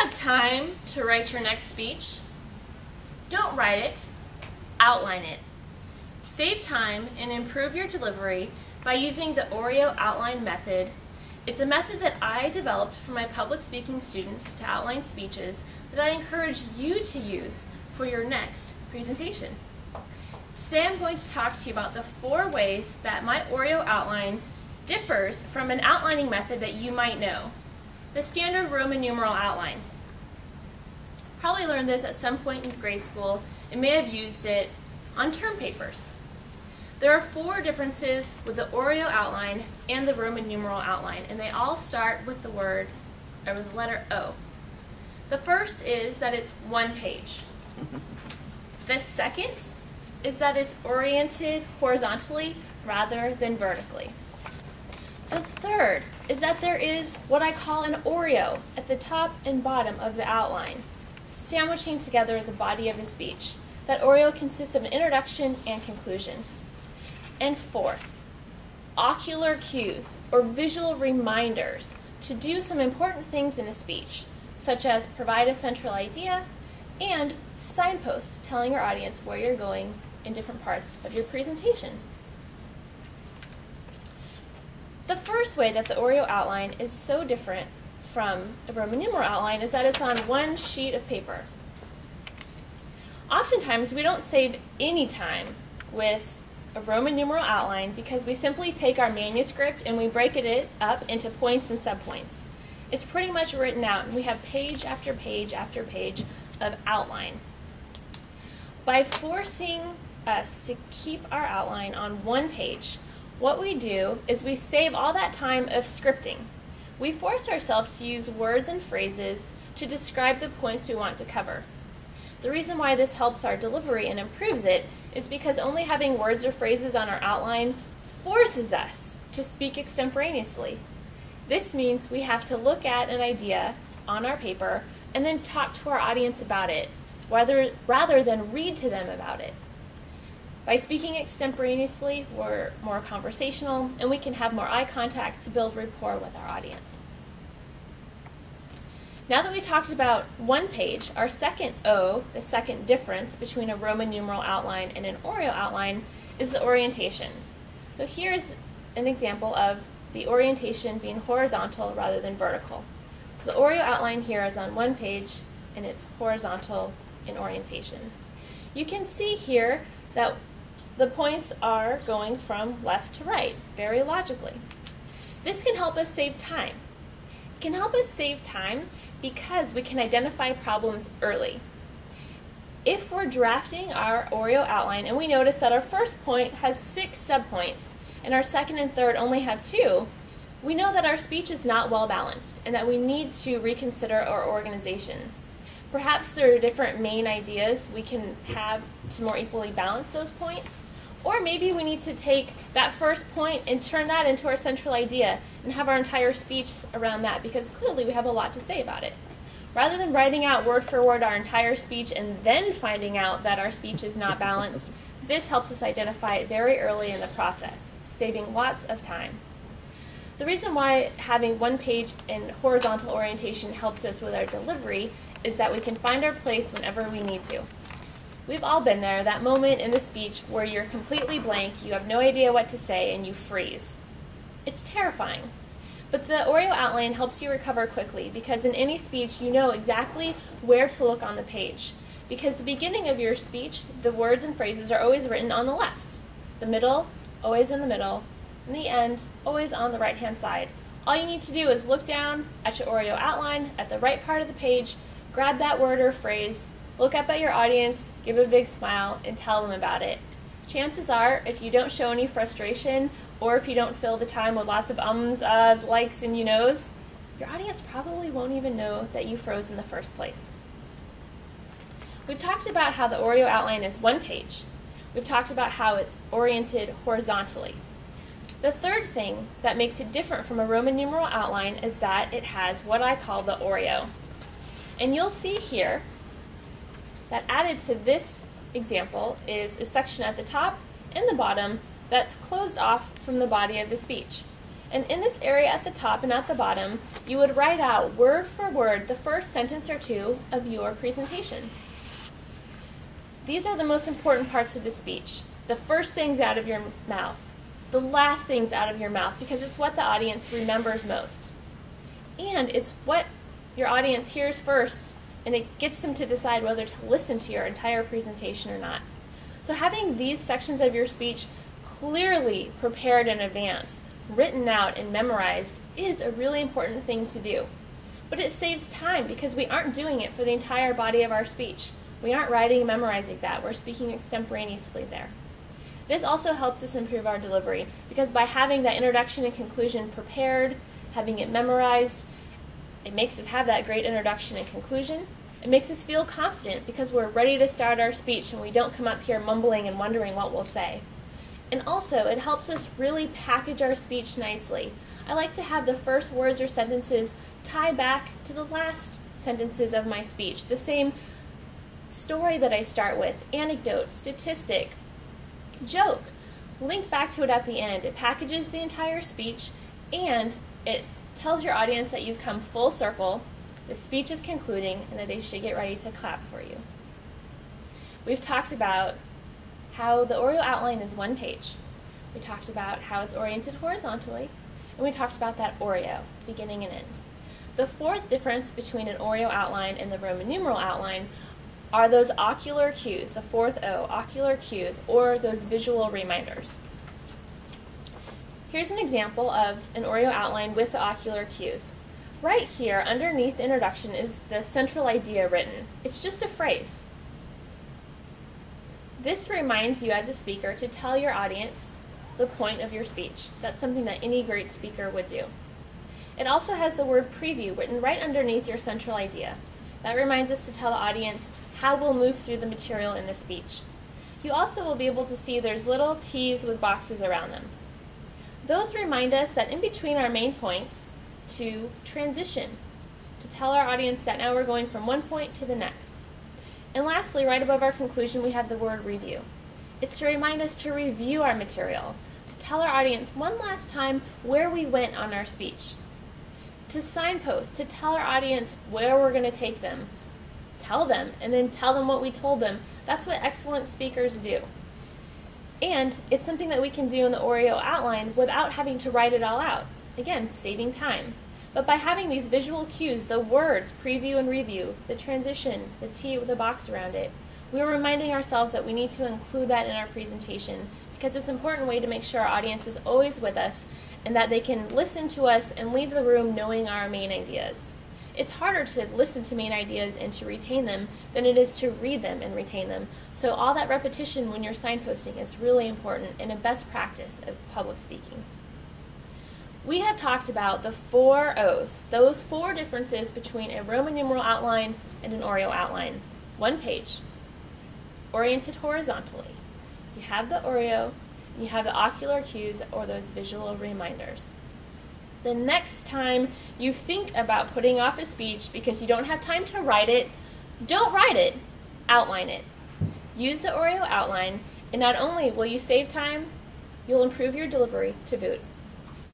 have time to write your next speech, don't write it, outline it. Save time and improve your delivery by using the Oreo outline method. It's a method that I developed for my public speaking students to outline speeches that I encourage you to use for your next presentation. Today I'm going to talk to you about the 4 ways that my Oreo outline differs from an outlining method that you might know, the standard Roman numeral outline. Probably learned this at some point in grade school and may have used it on term papers. There are 4 differences with the Oreo outline and the Roman numeral outline, and they all start with the letter O. The first is that it's 1 page. The second is that it's oriented horizontally rather than vertically. The third is that there is what I call an Oreo at the top and bottom of the outline, sandwiching together the body of the speech. That Oreo consists of an introduction and conclusion. And fourth, ocular cues, or visual reminders to do some important things in a speech, such as provide a central idea and signpost telling your audience where you're going in different parts of your presentation. The first way that the Oreo outline is so different from the Roman numeral outline is that it's on 1 sheet of paper. Oftentimes we don't save any time with a Roman numeral outline because we simply take our manuscript and we break it up into points and subpoints. It's pretty much written out, and we have page after page after page of outline. By forcing us to keep our outline on 1 page, what we do is we save all that time of scripting. We force ourselves to use words and phrases to describe the points we want to cover. The reason why this helps our delivery and improves it is because only having words or phrases on our outline forces us to speak extemporaneously. This means we have to look at an idea on our paper and then talk to our audience about it, rather than read to them about it. By speaking extemporaneously, we're more conversational and we can have more eye contact to build rapport with our audience. Now that we talked about 1 page, our second O, the second difference between a Roman numeral outline and an Oreo outline, is the orientation. So here's an example of the orientation being horizontal rather than vertical. So the Oreo outline here is on 1 page and it's horizontal in orientation. You can see here that the points are going from left to right, very logically. This can help us save time. It can help us save time because we can identify problems early. If we're drafting our Oreo outline and we notice that our first point has 6 subpoints and our second and third only have 2, we know that our speech is not well balanced and that we need to reconsider our organization. Perhaps there are different main ideas we can have to more equally balance those points, or maybe we need to take that first point and turn that into our central idea and have our entire speech around that, because clearly we have a lot to say about it. Rather than writing out word for word our entire speech and then finding out that our speech is not balanced, this helps us identify it very early in the process, saving lots of time. The reason why having 1 page in horizontal orientation helps us with our delivery is that we can find our place whenever we need to. We've all been there, that moment in the speech where you're completely blank, you have no idea what to say, and you freeze. It's terrifying. But the Oreo outline helps you recover quickly because in any speech you know exactly where to look on the page. Because the beginning of your speech, the words and phrases are always written on the left. The middle, always in the middle. And the end, always on the right-hand side. All you need to do is look down at your Oreo outline at the right part of the page, grab that word or phrase, look up at your audience, give a big smile, and tell them about it. Chances are, if you don't show any frustration, or if you don't fill the time with lots of ums, uhs, likes, and you knows, your audience probably won't even know that you froze in the first place. We've talked about how the Oreo outline is 1 page. We've talked about how it's oriented horizontally. The third thing that makes it different from a Roman numeral outline is that it has what I call the Oreo. And you'll see here that added to this example is a section at the top and the bottom that's closed off from the body of the speech. And in this area at the top and at the bottom, you would write out word for word the first sentence or two of your presentation. These are the most important parts of the speech. The first things out of your mouth, the last things out of your mouth, because it's what the audience remembers most. And it's what your audience hears first, and it gets them to decide whether to listen to your entire presentation or not. So having these sections of your speech clearly prepared in advance, written out and memorized, is a really important thing to do. But it saves time because we aren't doing it for the entire body of our speech. We aren't writing and memorizing that. We're speaking extemporaneously there. This also helps us improve our delivery because by having that introduction and conclusion prepared, having it memorized, it makes us have that great introduction and conclusion. It makes us feel confident because we're ready to start our speech and we don't come up here mumbling and wondering what we'll say. And also, it helps us really package our speech nicely. I like to have the first words or sentences tie back to the last sentences of my speech. The same story that I start with, anecdote, statistic, joke, link back to it at the end. It packages the entire speech and it tells your audience that you've come full circle, the speech is concluding, and that they should get ready to clap for you. We've talked about how the Oreo outline is one page. We talked about how it's oriented horizontally, and we talked about that Oreo, beginning and end. The fourth difference between an Oreo outline and the Roman numeral outline are those ocular cues, the fourth O, ocular cues, or those visual reminders. Here's an example of an Oreo outline with the ocular cues. Right here, underneath the introduction, is the central idea written. It's just a phrase. This reminds you as a speaker to tell your audience the point of your speech. That's something that any great speaker would do. It also has the word preview written right underneath your central idea. That reminds us to tell the audience how we'll move through the material in the speech. You also will be able to see there's little T's with boxes around them. Those remind us that in between our main points, to transition, to tell our audience that now we're going from one point to the next. And lastly, right above our conclusion, we have the word review. It's to remind us to review our material, to tell our audience one last time where we went on our speech, to signpost, to tell our audience where we're going to take them, tell them, and then tell them what we told them. That's what excellent speakers do. And it's something that we can do in the Oreo outline without having to write it all out. Again, saving time. But by having these visual cues, the words, preview and review, the transition, the T with a box around it, we are reminding ourselves that we need to include that in our presentation because it's an important way to make sure our audience is always with us and that they can listen to us and leave the room knowing our main ideas. It's harder to listen to main ideas and to retain them than it is to read them and retain them. So all that repetition when you're signposting is really important and a best practice of public speaking. We have talked about the 4 O's, those 4 differences between a Roman numeral outline and an Oreo outline. One page, oriented horizontally. You have the Oreo, and you have the ocular cues or those visual reminders. The next time you think about putting off a speech because you don't have time to write it, don't write it, outline it. Use the Oreo outline, and not only will you save time, you'll improve your delivery to boot.